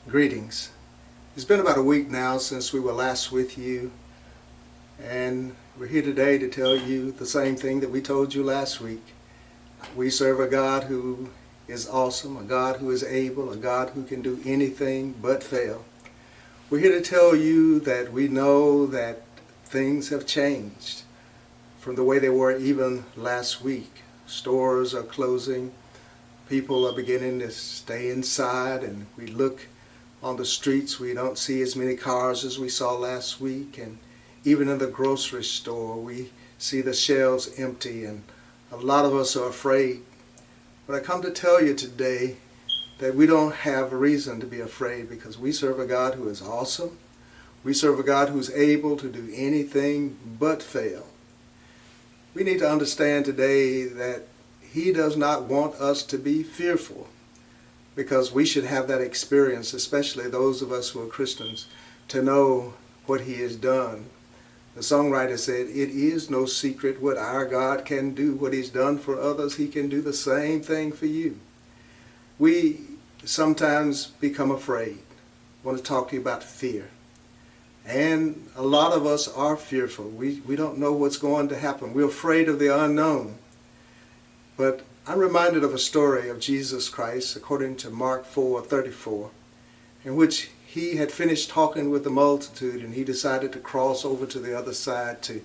Greetings. It's been about a week now since we were last with you, and we're here today to tell you the same thing that we told you last week. We serve a God who is awesome, a God who is able, a God who can do anything but fail. We're here to tell you that we know that things have changed from the way they were even last week. Stores are closing, people are beginning to stay inside, and we look on the streets, we don't see as many cars as we saw last week, and even in the grocery store we see the shelves empty, and a lot of us are afraid. But I come to tell you today that we don't have a reason to be afraid, because we serve a God who is awesome. We serve a God who's able to do anything but fail. We need to understand today that He does not want us to be fearful, because we should have that experience, especially those of us who are Christians, to know what He has done. The songwriter said, "It is no secret what our God can do. What He's done for others, He can do the same thing for you." We sometimes become afraid. I want to talk to you about fear. And a lot of us are fearful. We don't know what's going to happen. We're afraid of the unknown. But I'm reminded of a story of Jesus Christ according to Mark 4:34, in which He had finished talking with the multitude and He decided to cross over to the other side to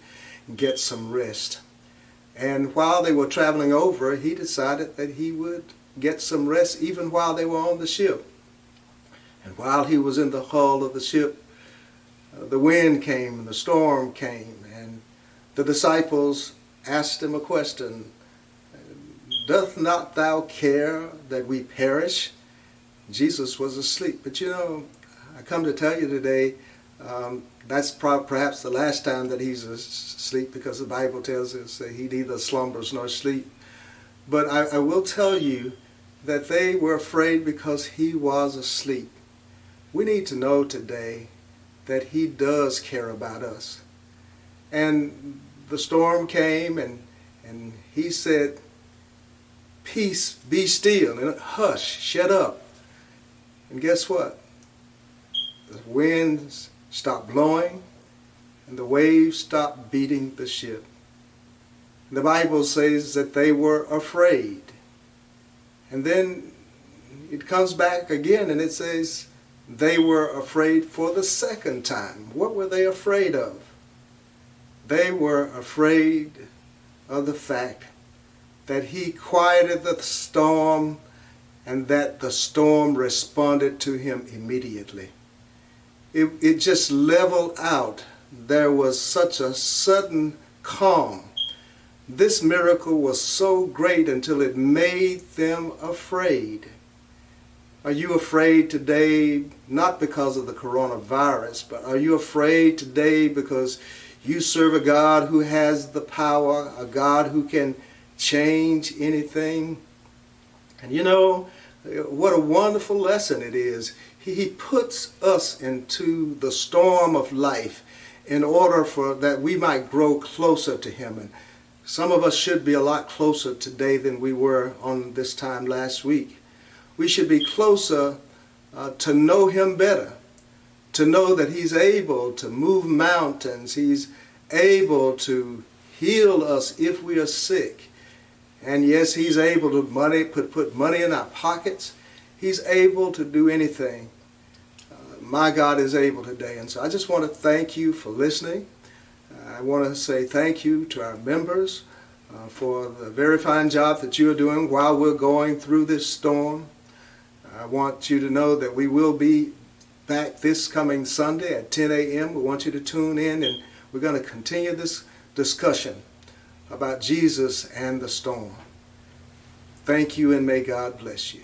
get some rest. And while they were traveling over, He decided that He would get some rest even while they were on the ship. And while He was in the hull of the ship, the wind came and the storm came, and the disciples asked Him a question. "Doth not thou care that we perish?" Jesus was asleep. But I come to tell you today, that's perhaps the last time that He's asleep, because the Bible tells us that He neither slumbers nor sleep. But I will tell you that they were afraid because He was asleep. We need to know today that He does care about us. And the storm came, and He said, "Peace, be still," and hush, shut up. And guess what? The winds stopped blowing and the waves stopped beating the ship. The Bible says that they were afraid. And then it comes back again and it says they were afraid for the second time. What were they afraid of? They were afraid of the fact that He quieted the storm and that the storm responded to Him immediately. It just leveled out. There was such a sudden calm. This miracle was so great until it made them afraid. Are you afraid today, not because of the coronavirus, but are you afraid today because you serve a God who has the power, a God who can change anything? And what a wonderful lesson it is. He puts us into the storm of life in order for that we might grow closer to Him. And some of us should be a lot closer today than we were on this time last week. We should be closer to know Him better, to know that He's able to move mountains. He's able to heal us if we are sick. And yes, He's able to put money in our pockets. He's able to do anything. My God is able today. And so I just want to thank you for listening. I want to say thank you to our members for the very fine job that you're doing while we're going through this storm. I want you to know that we will be back this coming Sunday at 10 a.m. We want you to tune in, and we're going to continue this discussion about Jesus and the storm. Thank you, and may God bless you.